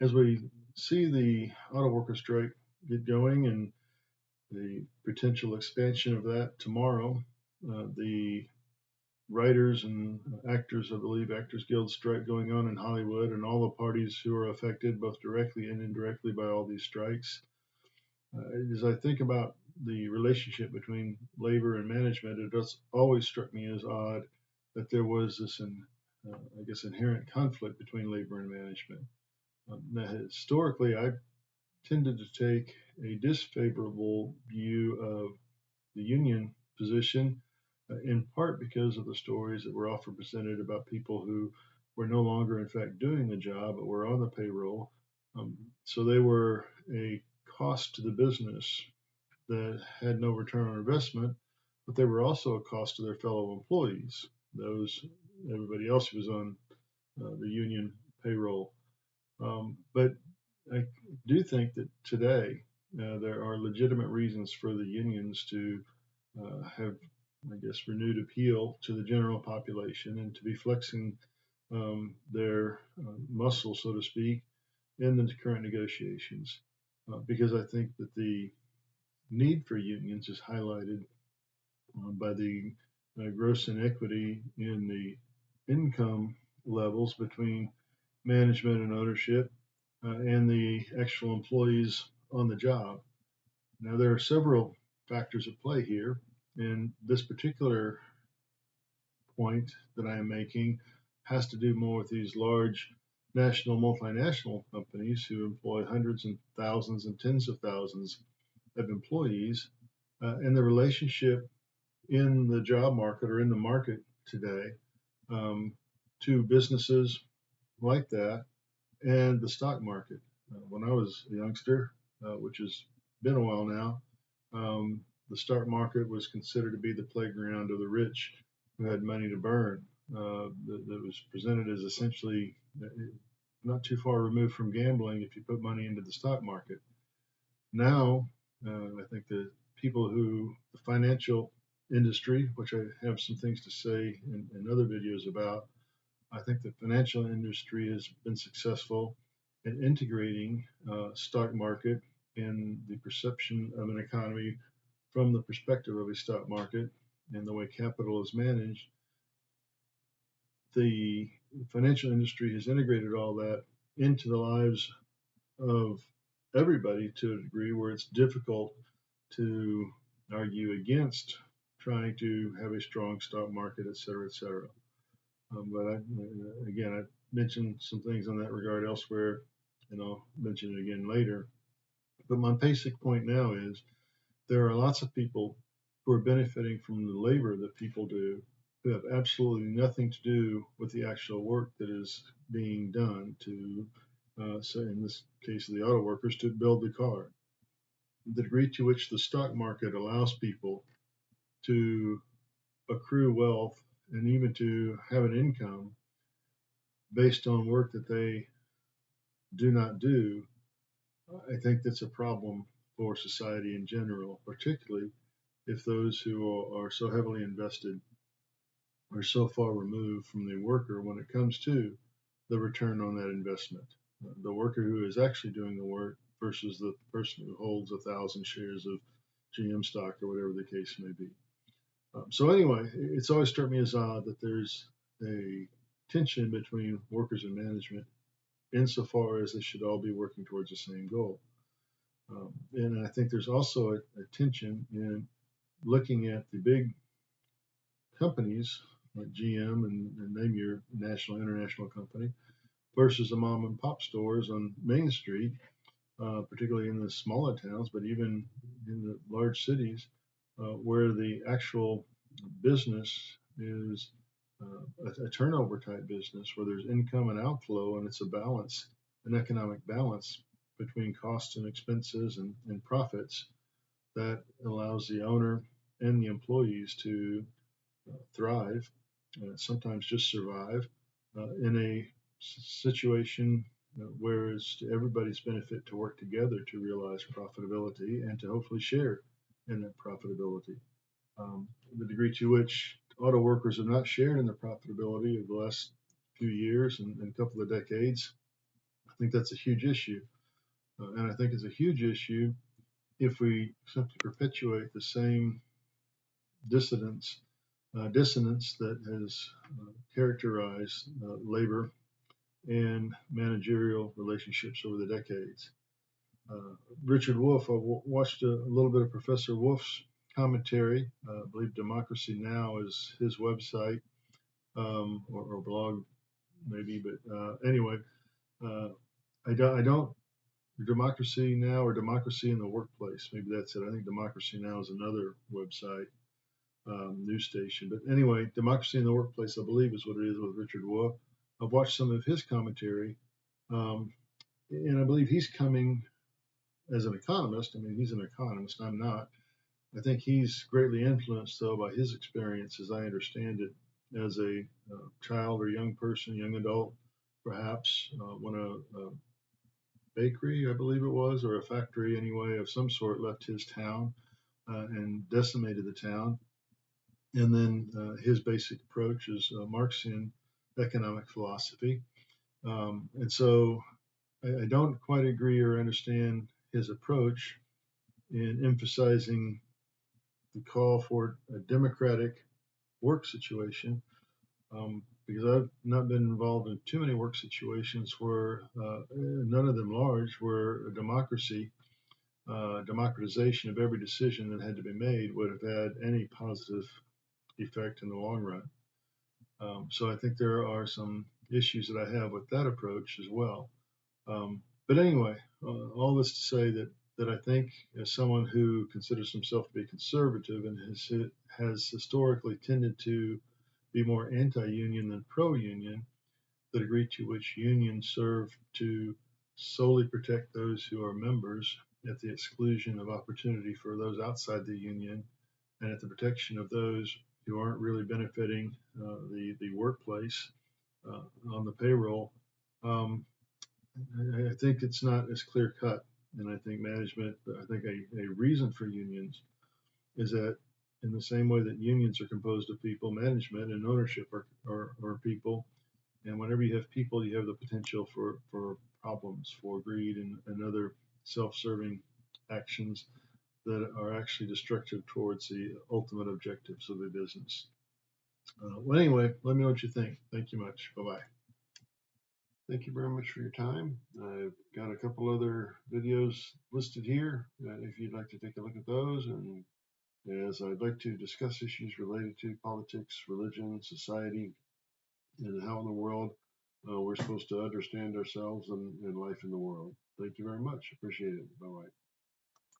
as we see the auto worker strike get going and the potential expansion of that tomorrow, the writers and actors, I believe, Actors Guild strike going on in Hollywood, and all the parties who are affected, both directly and indirectly, by all these strikes. As I think about the relationship between labor and management, it has always struck me as odd that there was this, I guess, inherent conflict between labor and management. Now, historically, I've tended to take a disfavorable view of the union position, in part because of the stories that were often presented about people who were no longer, in fact, doing the job, but were on the payroll. So they were a cost to the business that had no return on investment, but they were also a cost to their fellow employees, everybody else who was on the union payroll. But I do think that today there are legitimate reasons for the unions to have, I guess, renewed appeal to the general population and to be flexing their muscle, so to speak, in the current negotiations. Because I think that the need for unions is highlighted by the gross inequity in the income levels between management and ownership and the actual employees on the job. Now, there are several factors at play here, and this particular point that I am making has to do more with these large national multinational companies who employ hundreds and thousands and tens of thousands of employees, and the relationship in the job market or in the market today um, to businesses like that and the stock market. When I was a youngster, which has been a while now, the stock market was considered to be the playground of the rich who had money to burn. That was presented as essentially not too far removed from gambling if you put money into the stock market. Now, I think the people the financial industry, which I have some things to say in other videos about, I think the financial industry has been successful in integrating stock market and the perception of an economy from the perspective of a stock market and the way capital is managed. The financial industry has integrated all that into the lives of everybody to a degree where it's difficult to argue against trying to have a strong stock market, et cetera, et cetera. Again, I mentioned some things on that regard elsewhere, and I'll mention it again later. But my basic point now is there are lots of people who are benefiting from the labor that people do who have absolutely nothing to do with the actual work that is being done to, say in this case of the auto workers, to build the car. The degree to which the stock market allows people to accrue wealth and even to have an income based on work that they do not do, I think that's a problem for society in general, particularly if those who are so heavily invested are so far removed from the worker when it comes to the return on that investment. The worker who is actually doing the work versus the person who holds 1,000 shares of GM stock or whatever the case may be. So anyway, it's always struck me as odd that there's a tension between workers and management insofar as they should all be working towards the same goal. And I think there's also a tension in looking at the big companies like GM and name your national, international company versus the mom and pop stores on Main Street, particularly in the smaller towns, but even in the large cities where the actual business is a turnover type business where there's income and outflow and it's a balance, an economic balance between costs and expenses and profits that allows the owner and the employees to thrive, sometimes just survive in a situation where it's to everybody's benefit to work together to realize profitability and to hopefully share in that profitability. The degree to which auto workers have not shared in the profitability of the last few years and a couple of decades, I think that's a huge issue. And I think it's a huge issue if we simply perpetuate the same dissonance that has characterized labor and managerial relationships over the decades. Richard Wolff, watched a little bit of Professor Wolff's commentary. I believe Democracy Now! Is his website, or blog maybe, but anyway, uh, I don't, Democracy Now! Or Democracy in the Workplace, maybe that's it. I think Democracy Now! Is another website, news station. But anyway, Democracy in the Workplace, I believe, is what it is with Richard Wolff. I've watched some of his commentary, um, and I believe he's coming as an economist. I mean, he's an economist. I'm not. I think he's greatly influenced, though, by his experience, as I understand it, as a child or young person, young adult, perhaps, when a bakery, I believe it was, or a factory anyway of some sort left his town and decimated the town. And then his basic approach is Marxian economic philosophy. And so I don't quite agree or understand his approach in emphasizing the call for a democratic work situation, because I've not been involved in too many work situations where none of them large, where a democratization of every decision that had to be made would have had any positive effect in the long run. So I think there are some issues that I have with that approach as well. But anyway, all this to say that I think, as someone who considers himself to be conservative and has historically tended to be more anti-union than pro-union, the degree to which unions serve to solely protect those who are members at the exclusion of opportunity for those outside the union, and at the protection of those who aren't really benefiting the workplace on the payroll. Um, I think it's not as clear cut, and I think a reason for unions is that, in the same way that unions are composed of people, management and ownership are people, and whenever you have people, you have the potential for problems, for greed and other self-serving actions that are actually destructive towards the ultimate objectives of the business. Well, anyway, let me know what you think. Thank you much. Bye bye. Thank you very much for your time. I've got a couple other videos listed here if you'd like to take a look at those. And as I'd like to discuss issues related to politics, religion, society, and how in the world we're supposed to understand ourselves and life in the world. Thank you very much. Appreciate it. Bye bye.